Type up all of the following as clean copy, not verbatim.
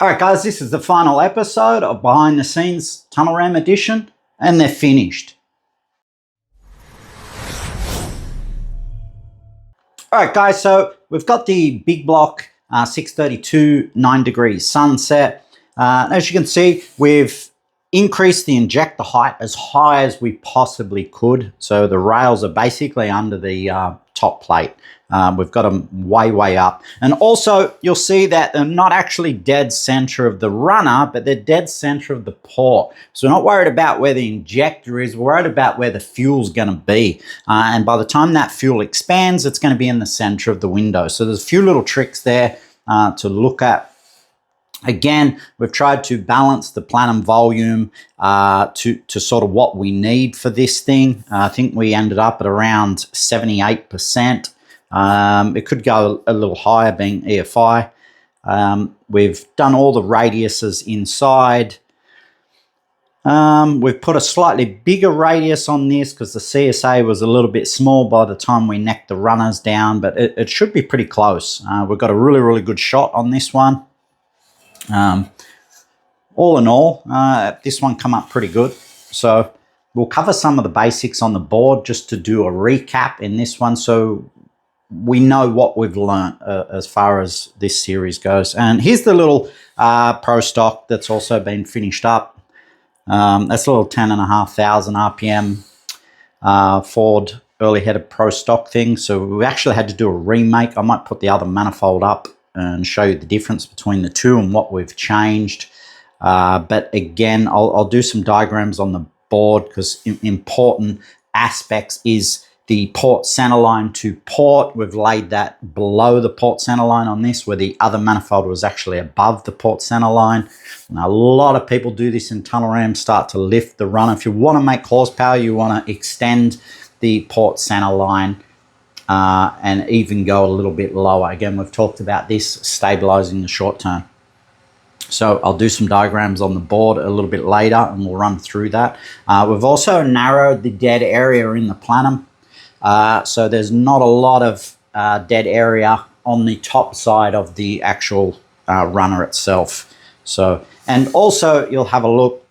All right, guys, this is the final episode of Behind the Scenes Tunnel Ram Edition, and they're finished. All right, guys, so we've got the big block 632 9 degrees sunset. As you can see, we've increased the injector height as high as we possibly could. So the rails are basically under the top plate. We've got them way up. And also, you'll see that they're not actually dead center of the runner, but they're dead center of the port. So we're not worried about where the injector is. We're worried about where the fuel's going to be. And by the time that fuel expands, it's going to be in the center of the window. So there's a few little tricks there to look at. Again, we've tried to balance the Plenum volume to sort of what we need for this thing. I think we ended up at around 78%. It could go a little higher being EFI. We've done all the radiuses inside. We've put a slightly bigger radius on this because the CSA was a little bit small by the time we necked the runners down, but it should be pretty close. We've got a really good shot on this one. All in all, this one come up pretty good. So we'll cover some of the basics on the board just to do a recap in this one so we know what we've learnt as far as this series goes. And here's the little Pro stock that's also been finished up. That's a little 10,500 RPM Ford early headed Pro stock thing. So we actually had to do a remake. I might put the other manifold up and show you the difference between the two and what we've changed. But again, I'll do some diagrams on the board because important aspects is the port center line to port. We've laid that below the port center line on this, where the other manifold was actually above the port center line. Now, a lot of people do this in tunnel rams, start to lift the runner. If you want to make horsepower, you want to extend the port center line and even go a little bit lower. Again, we've talked about this, stabilizing the short term. So I'll do some diagrams on the board a little bit later and we'll run through that. We've also narrowed the dead area in the Plenum. So there's not a lot of dead area on the top side of the actual runner itself. So, and also you'll have a look,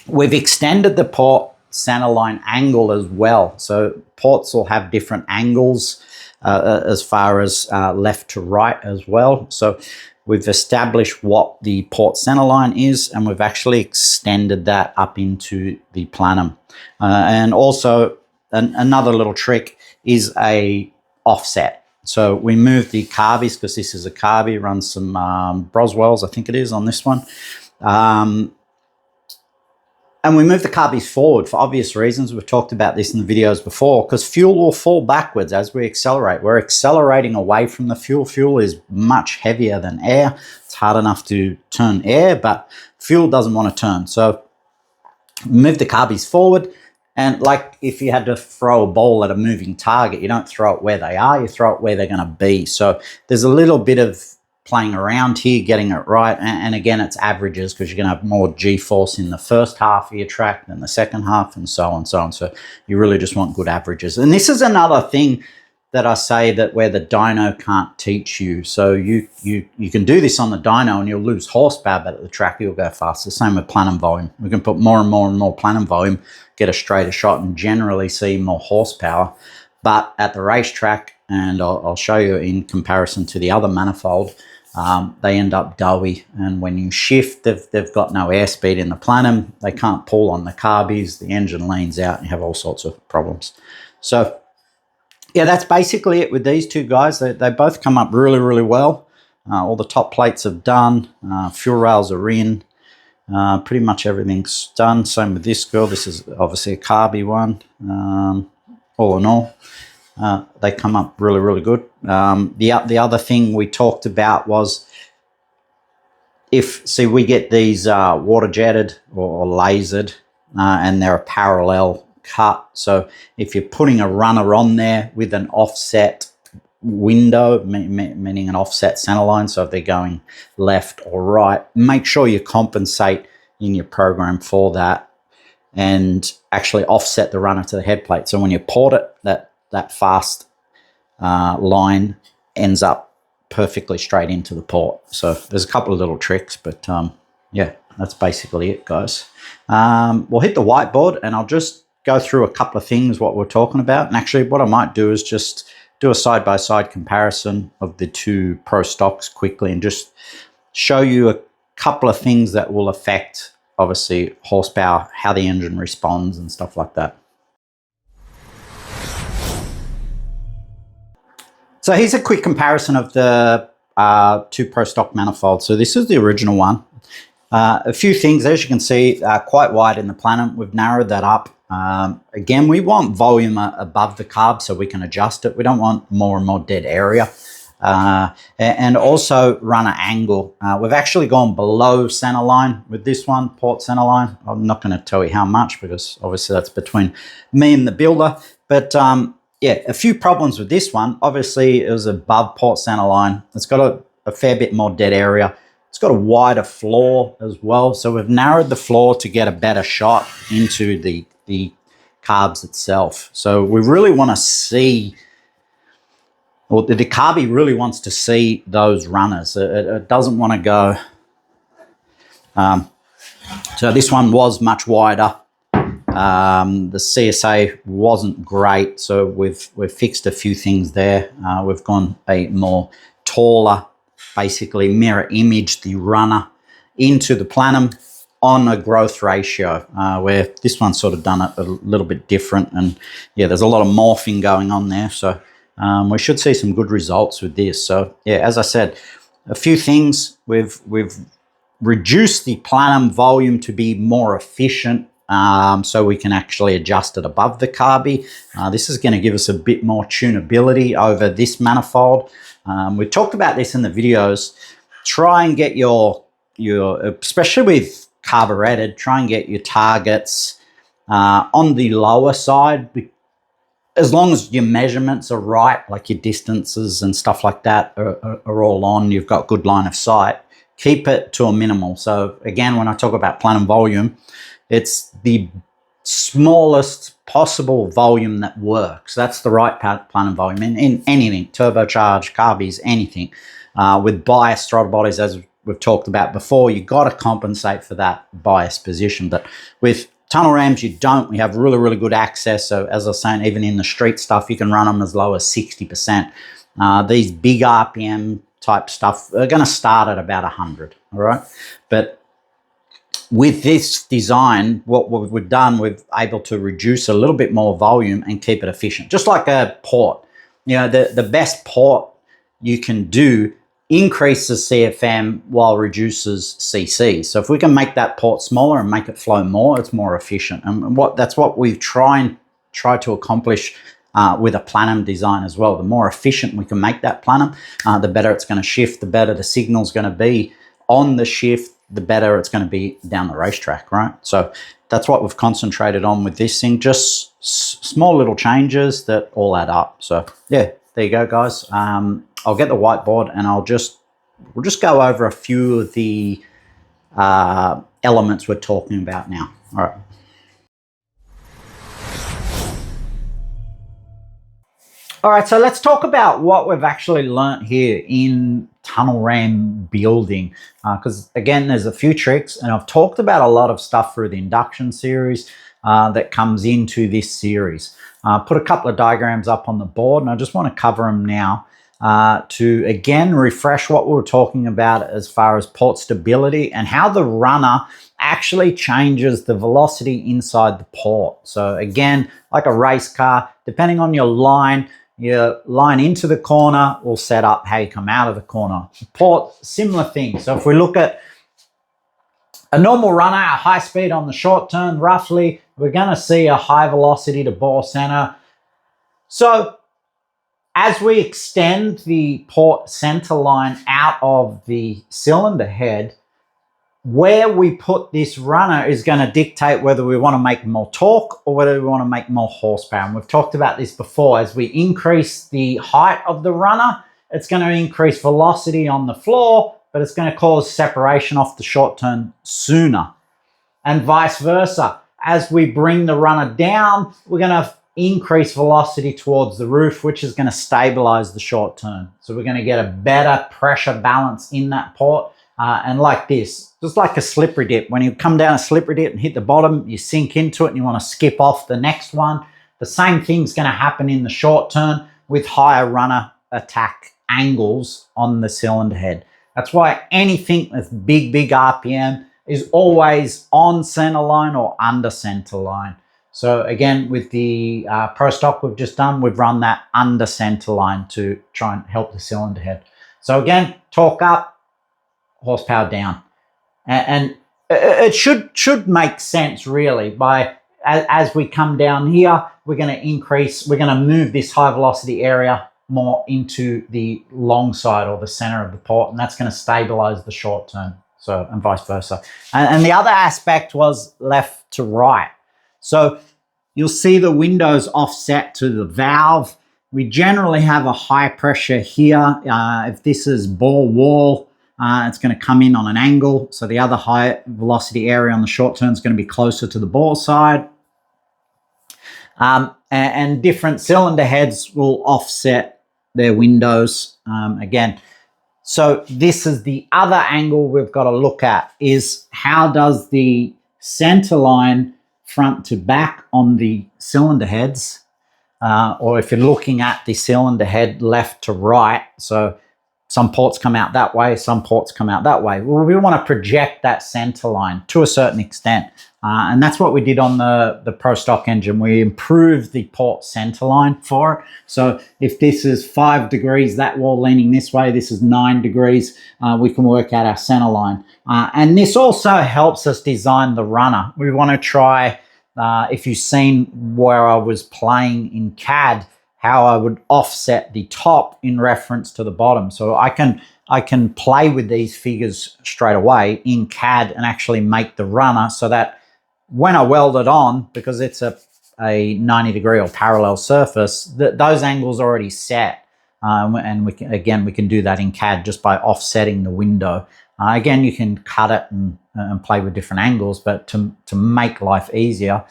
we've extended the port center line angle as well. So ports will have different angles as far as left to right as well. So we've established what the port center line is, and we've actually extended that up into the Plenum. And also another little trick is a offset. So we moved the carbies because this is a carbie, runs some Broswells, I think it is on this one. And we move the carbies forward for obvious reasons. We've talked about this in the videos before, because fuel will fall backwards as we accelerate. We're accelerating away from the fuel. Fuel is much heavier than air. It's hard enough to turn air, but fuel doesn't want to turn. So move the carbies forward. And like if you had to throw a ball at a moving target, you don't throw it where they are, you throw it where they're going to be. So there's a little bit of playing around here, getting it right. And again, it's averages because you're going to have more G-force in the first half of your track than the second half, and so on and so on. So you really just want good averages. And this is another thing that I say that where the dyno can't teach you. So you can do this on the dyno and you'll lose horsepower, but at the track you'll go faster. Same with Plenum volume. We can put more and more Plenum volume, get a straighter shot, and generally see more horsepower. But at the racetrack, and I'll show you in comparison to the other manifold, they end up doughy, and when you shift, they've got no airspeed in the Plenum. They can't pull on the carbies. The engine leans out, and you have all sorts of problems. So yeah, that's basically it with these two guys. They both come up really well. All the top plates are done. Fuel rails are in. Pretty much everything's done. Same with this girl. This is obviously a carby one. All in all, they come up really good. The other thing we talked about was we get these water jetted or lasered, and they're a parallel cut. So if you're putting a runner on there with an offset window, meaning an offset center line, so if they're going left or right, make sure you compensate in your program for that and actually offset the runner to the head plate. So when you port it, that fast line ends up perfectly straight into the port. So there's a couple of little tricks, but yeah, that's basically it, guys. We'll hit the whiteboard and I'll just go through a couple of things what we're talking about. And actually what I might do is just do a side-by-side comparison of the two Pro stocks quickly and just show you a couple of things that will affect, obviously, horsepower, how the engine responds and stuff like that. So here's a quick comparison of the two Pro stock manifolds. So this is the original one. A few things, as you can see, quite wide in the Plenum. We've narrowed that up. Again, we want volume above the carb so we can adjust it. We don't want more and more dead area. And also runner angle. We've actually gone below center line with this one, port center line. I'm not going to tell you how much because obviously that's between me and the builder. But yeah, a few problems with this one. Obviously, it was above port center line. It's got a fair bit more dead area. It's got a wider floor as well. So we've narrowed the floor to get a better shot into the carbs itself. So we really want to see, well, the carby really wants to see those runners. It doesn't want to go. So this one was much wider. The CSA wasn't great, so we've fixed a few things there. We've gone a more taller, basically mirror image the runner into the Plenum on a growth ratio, where this one's sort of done it a little bit different. And yeah, there's a lot of morphing going on there. So we should see some good results with this. So yeah, as I said, a few things. We've reduced the Plenum volume to be more efficient, so we can actually adjust it above the carby. This is going to give us a bit more tunability over this manifold. We talked about this in the videos. Try and get your especially with carbureted, try and get your targets on the lower side, as long as your measurements are right, like your distances and stuff like that are all on, you've got good line of sight, keep it to a minimal. So again, when I talk about Plenum volume, it's the smallest possible volume that works. That's the right Plenum volume in anything, turbocharged, carbies, anything. With bias throttle bodies, as we've talked about before, you've got to compensate for that bias position. But with tunnel rams, you don't. We have really, really good access. So as I was saying, even in the street stuff, you can run them as low as 60%. These big RPM type stuff are going to start at about 100, all right? But with this design, what we've done, we've able to reduce a little bit more volume and keep it efficient. Just like a port. You know, the best port you can do increases CFM while reduces CC. So if we can make that port smaller and make it flow more, it's more efficient. And that's what we've tried to accomplish with a Plenum design as well. The more efficient we can make that Plenum, the better it's going to shift, the better the signal's going to be on the shift, the better it's going to be down the racetrack, right? So that's what we've concentrated on with this thing, just small little changes that all add up. So yeah, there you go, guys. I'll get the whiteboard and we'll just go over a few of the elements we're talking about now. All right. All right, so let's talk about what we've actually learnt here in tunnel ram building, because again, there's a few tricks, and I've talked about a lot of stuff through the induction series that comes into this series. Put a couple of diagrams up on the board, and I just want to cover them now to again refresh what we were talking about as far as port stability and how the runner actually changes the velocity inside the port. So again, like a race car, depending on your line into the corner will set up how you come out of the corner. Port, similar thing. So if we look at a normal runner, a high speed on the short turn, roughly, we're going to see a high velocity to bore center. So as we extend the port center line out of the cylinder head, where we put this runner is going to dictate whether we want to make more torque or whether we want to make more horsepower. And we've talked about this before. As we increase the height of the runner, it's going to increase velocity on the floor, but it's going to cause separation off the short turn sooner. And vice versa. As we bring the runner down, we're going to increase velocity towards the roof, which is going to stabilize the short turn. So we're going to get a better pressure balance in that port. And like this, just like a slippery dip. When you come down a slippery dip and hit the bottom, you sink into it and you want to skip off the next one. The same thing's going to happen in the short turn with higher runner attack angles on the cylinder head. That's why anything with big RPM is always on center line or under center line. So again, with the Pro Stock we've just done, we've run that under center line to try and help the cylinder head. So again, torque up, horsepower down. And it should make sense really. By as we come down here, we're going to move this high velocity area more into the long side or the center of the port, and that's going to stabilize the short turn. So, and vice versa. And the other aspect was left to right. So you'll see the windows offset to the valve. We generally have a high pressure here. If this is ball wall, it's going to come in on an angle. So the other high velocity area on the short turn is going to be closer to the ball side. And different cylinder heads will offset their windows again. So this is the other angle we've got to look at, is how does the center line front to back on the cylinder heads, or if you're looking at the cylinder head left to right, so some ports come out that way, some ports come out that way. Well, we want to project that center line to a certain extent. And that's what we did on the Pro Stock engine. We improved the port center line for it. So if this is 5 degrees, that wall leaning this way, this is 9 degrees, we can work out our center line. And this also helps us design the runner. We want to try, if you've seen where I was playing in CAD, how I would offset the top in reference to the bottom. So I can play with these figures straight away in CAD and actually make the runner so that when I weld it on, because it's a 90 degree or parallel surface, those angles are already set. And we can do that in CAD just by offsetting the window. Again, you can cut it and play with different angles, but to make life easier,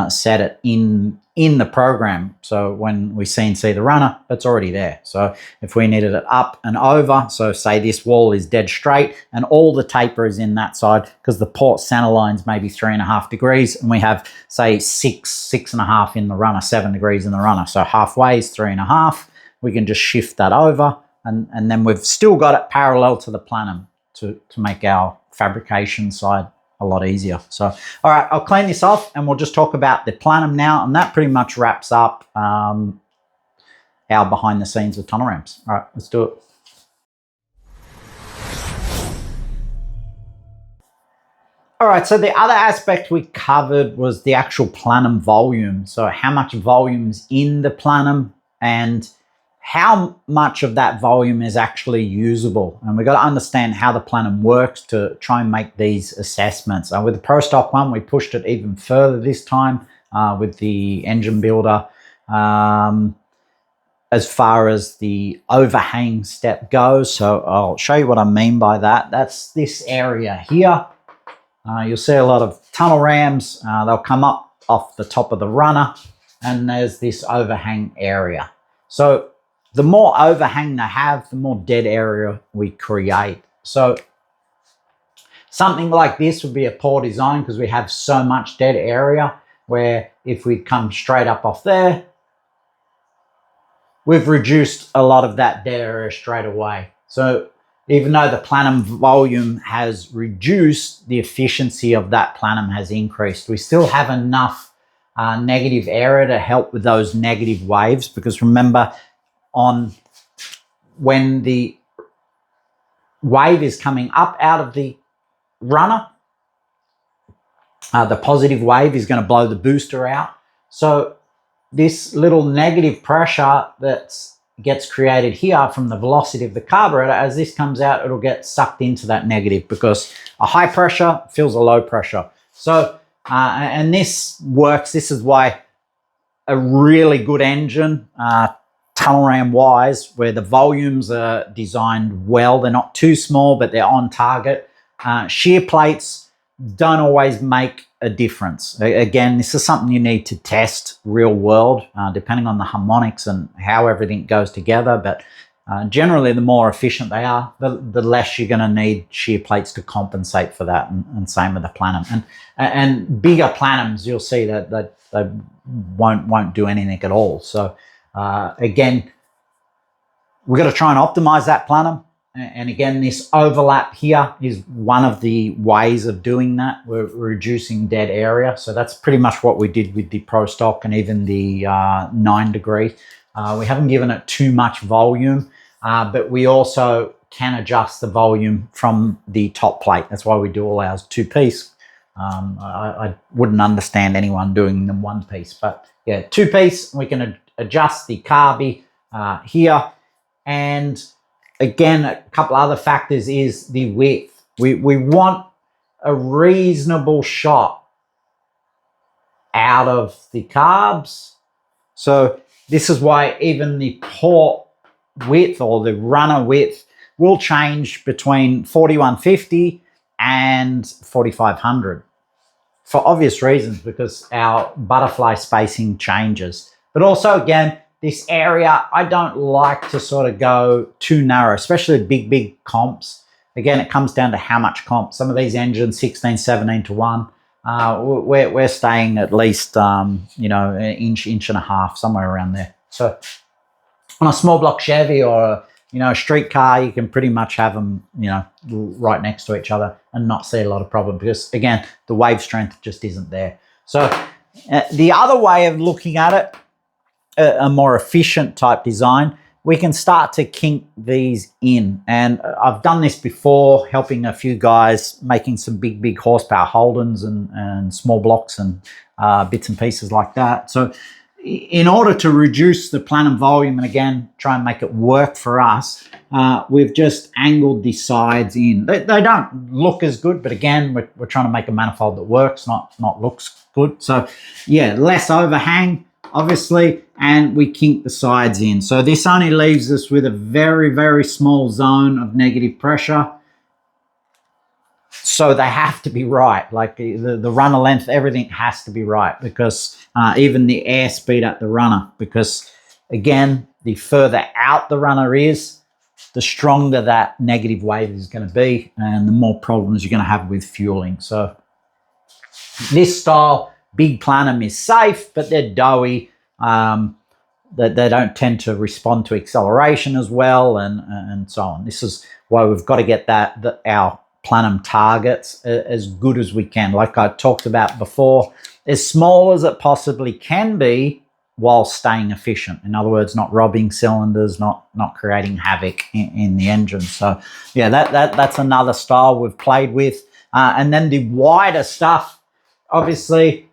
set it in the program. So when we CNC the runner, it's already there. So if we needed it up and over, so say this wall is dead straight and all the taper is in that side, because the port center line's maybe 3.5 degrees, and we have say 6.5 in the runner, 7 degrees in the runner. So halfway is 3.5. We can just shift that over, and then we've still got it parallel to the plenum to make our fabrication side a lot easier. So, all right, I'll clean this off and we'll just talk about the plenum now, and that pretty much wraps up our behind the scenes of tunnel ramps. All right, let's do it. All right, so the other aspect we covered was the actual plenum volume. So how much volume's in the plenum and how much of that volume is actually usable. And we've got to understand how the plenum works to try and make these assessments. With the Pro Stock one, we pushed it even further this time with the engine builder. As far as the overhang step goes, so I'll show you what I mean by that. That's this area here. You'll see a lot of tunnel rams. They'll come up off the top of the runner, and there's this overhang area. So the more overhang they have, the more dead area we create. So something like this would be a poor design because we have so much dead area, where if we come straight up off there, we've reduced a lot of that dead area straight away. So even though the plenum volume has reduced, the efficiency of that plenum has increased. We still have enough negative area to help with those negative waves, because remember, when the wave is coming up out of the runner, the positive wave is going to blow the booster out. So this little negative pressure that gets created here from the velocity of the carburetor, as this comes out, it'll get sucked into that negative, because a high pressure fills a low pressure. So and this works. This is why a really good engine, tunnel ram wise, where the volumes are designed well, they're not too small, but they're on target. Shear plates don't always make a difference. Again, this is something you need to test real world, depending on the harmonics and how everything goes together. But generally, the more efficient they are, the less you're going to need shear plates to compensate for that. And same with the plenum. And bigger plenums, you'll see that they won't do anything at all. So again, we've got to try and optimize that plenum. And again, this overlap here is one of the ways of doing that. We're reducing dead area. So that's pretty much what we did with the Pro Stock and even the 9 degree. We haven't given it too much volume, but we also can adjust the volume from the top plate. That's why we do all ours 2-piece. I wouldn't understand anyone doing them 1-piece, but yeah, 2-piece. We can adjust the carby here. And again, a couple other factors is the width. We want a reasonable shot out of the carbs. So this is why even the port width or the runner width will change between 4150 and 4500 for obvious reasons, because our butterfly spacing changes. But also, again, this area, I don't like to sort of go too narrow, especially big comps. Again, it comes down to how much comp. Some of these engines, 16, 17 to 1, we're staying at least, you know, an inch and a half, somewhere around there. So on a small block Chevy or, you know, a street car, you can pretty much have them, you know, right next to each other and not see a lot of problem, because, again, the wave strength just isn't there. So the other way of looking at it, a more efficient type design, we can start to kink these in. And I've done this before, helping a few guys making some big horsepower Holdens and small blocks and bits and pieces like that. So in order to reduce the plenum volume and, again, try and make it work for us, we've just angled the sides in. They don't look as good, but again, we're trying to make a manifold that works, not looks good. So yeah, less overhang, obviously, and we kink the sides in. So this only leaves us with a very small zone of negative pressure. So they have to be right. Like the runner length, everything has to be right, because even the airspeed at the runner, because, again, the further out the runner is, the stronger that negative wave is going to be and the more problems you're going to have with fueling. So this style big plenum is safe, but they're doughy. They don't tend to respond to acceleration as well, and so on. This is why we've got to get our plenum targets as good as we can. Like I talked about before, as small as it possibly can be while staying efficient. In other words, not robbing cylinders, not creating havoc in the engine. So yeah, that's another style we've played with. And then the wider stuff, obviously,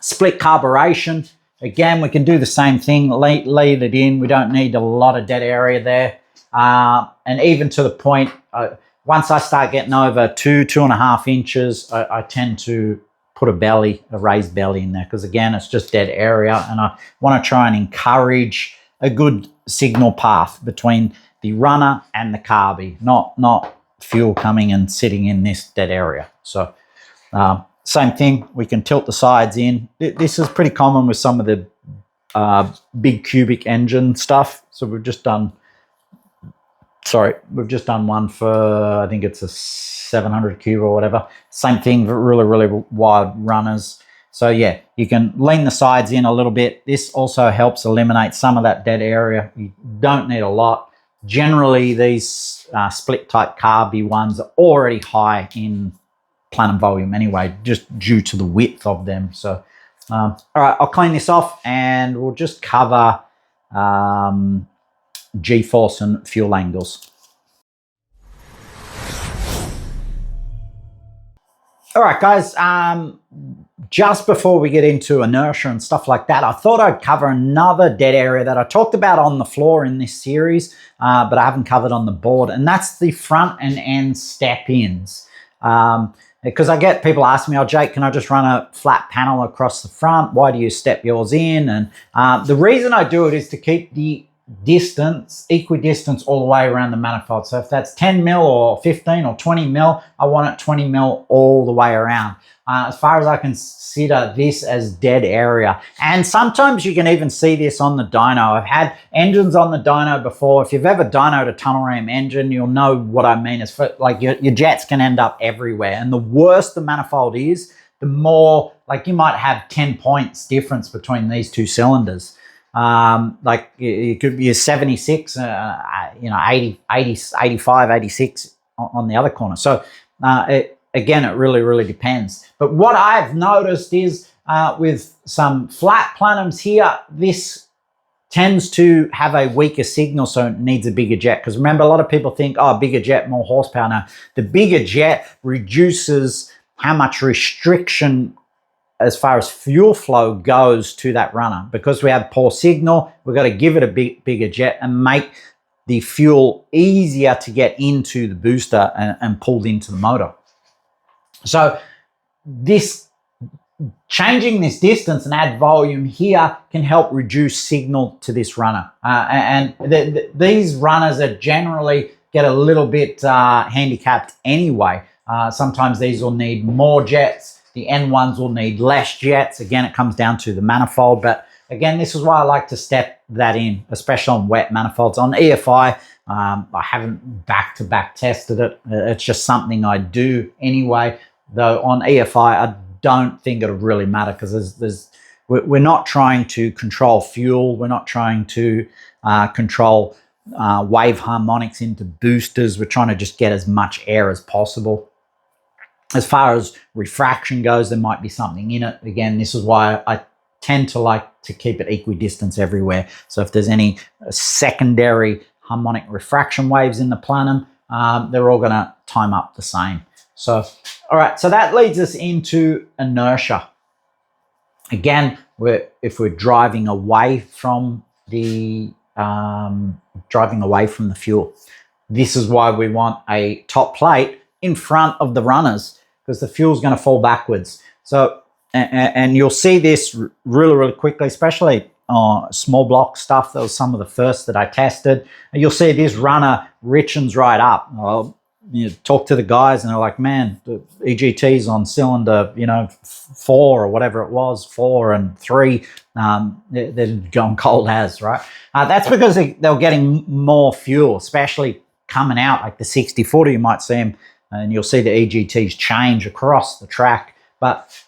split carburation. Again, we can do the same thing, lead it in. We don't need a lot of dead area there. And even to the point, once I start getting over 2.5 inches, I tend to put a raised belly in there, because, again, it's just dead area, and I want to try and encourage a good signal path between the runner and the carby, not fuel coming and sitting in this dead area. So same thing, we can tilt the sides in. This is pretty common with some of the big cubic engine stuff. So we've just done one for, I think it's a 700 cube or whatever. Same thing, really wide runners. So yeah, you can lean the sides in a little bit. This also helps eliminate some of that dead area. You don't need a lot. Generally, these split type carby ones are already high in plenum volume anyway, just due to the width of them. So all right, I'll clean this off and we'll just cover G-force and fuel angles. All right, guys, just before we get into inertia and stuff like that, I thought I'd cover another dead area that I talked about on the floor in this series, but I haven't covered on the board, and that's the front and end step-ins. Because I get people asking me, oh, Jake, can I just run a flat panel across the front? Why do you step yours in? And the reason I do it is to keep the distance, equidistance all the way around the manifold. So if that's 10 mil or 15 or 20 mil, I want it 20 mil all the way around. As far as I consider this as dead area. And sometimes you can even see this on the dyno. I've had engines on the dyno before. If you've ever dynoed a tunnel ram engine, you'll know what I mean. Is for, like your jets can end up everywhere. And the worse the manifold is, the more, like you might have 10 points difference between these two cylinders. Like it could be a 76, 80, 85, 86 on the other corner. So again, it really depends. But what I've noticed is with some flat plenums here, this tends to have a weaker signal, so it needs a bigger jet. Because remember, a lot of people think, oh, bigger jet, more horsepower. Now, the bigger jet reduces how much restriction as far as fuel flow goes to that runner. Because we have poor signal, we've got to give it a bigger jet and make the fuel easier to get into the booster and pulled into the motor. So this changing this distance and add volume here can help reduce signal to this runner. These runners are generally get a little bit handicapped anyway. Sometimes these will need more jets. The N1s will need less jets. Again, it comes down to the manifold. But again, this is why I like to step that in, especially on wet manifolds. On EFI, I haven't back-to-back tested it. It's just something I do anyway. Though on EFI, I don't think it'll really matter because we're not trying to control fuel. We're not trying to control wave harmonics into boosters. We're trying to just get as much air as possible. As far as refraction goes, there might be something in it. Again, this is why I tend to like to keep it equidistance everywhere. So if there's any secondary harmonic refraction waves in the plenum, they're all going to time up the same. So, all right, so that leads us into inertia. Again, if we're driving away from the fuel, this is why we want a top plate in front of the runners, because the fuel's going to fall backwards. So, and you'll see this really quickly, especially small block stuff. That was some of the first that I tested. And you'll see this runner richens right up. Well, you talk to the guys and they're like, man, the EGT's on cylinder, 4 or whatever it was, 4 and 3, they're going cold as, right? That's because they're getting more fuel, especially coming out like the 60-40, you might see them, and you'll see the EGTs change across the track. But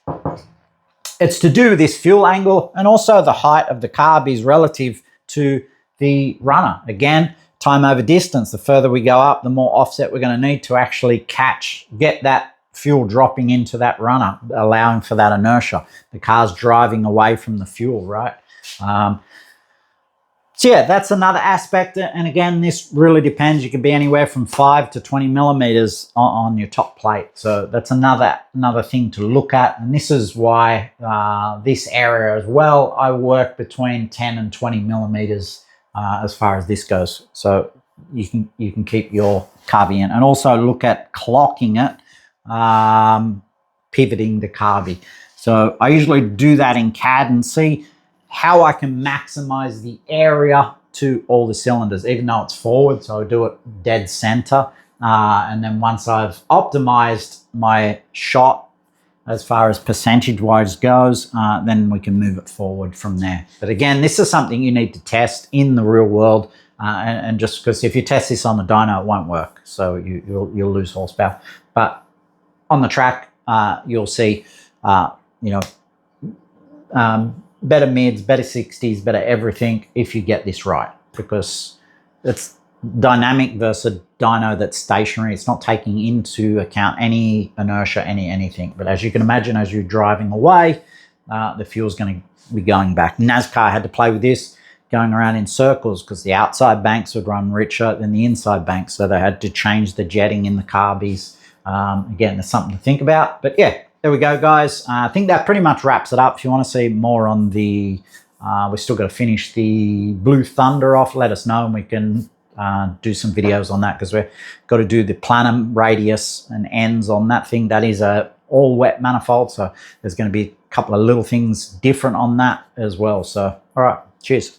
it's to do with this fuel angle and also the height of the carbies relative to the runner. Again, time over distance. The further we go up, the more offset we're going to need to actually get that fuel dropping into that runner, allowing for that inertia. The car's driving away from the fuel, right? So yeah, that's another aspect. And again, this really depends. You can be anywhere from 5 to 20 millimeters on your top plate. So that's another thing to look at. And this is why this area as well, I work between 10 and 20 millimeters as far as this goes. So you can keep your carby in, and also look at clocking it, pivoting the carby. So I usually do that in CAD and see how I can maximize the area to all the cylinders, even though it's forward. So I do it dead center. And then once I've optimized my shot as far as percentage-wise goes, then we can move it forward from there. But again, this is something you need to test in the real world. And just because if you test this on the dyno, it won't work. So you'll lose horsepower. But on the track, you'll see, better mids, better 60s, better everything if you get this right, because it's dynamic versus dyno that's stationary. It's not taking into account any inertia, anything. But as you can imagine, as you're driving away, the fuel's going to be going back. NASCAR had to play with this, going around in circles, because the outside banks would run richer than the inside banks. So they had to change the jetting in the carbies. Again, there's something to think about. But yeah, there we go, guys. I think that pretty much wraps it up. If you want to see more on the, we've still got to finish the Blue Thunder off, let us know and we can do some videos on that, because we've got to do the plenum radius and ends on that thing. That is a all wet manifold. So there's going to be a couple of little things different on that as well. So, all right, cheers.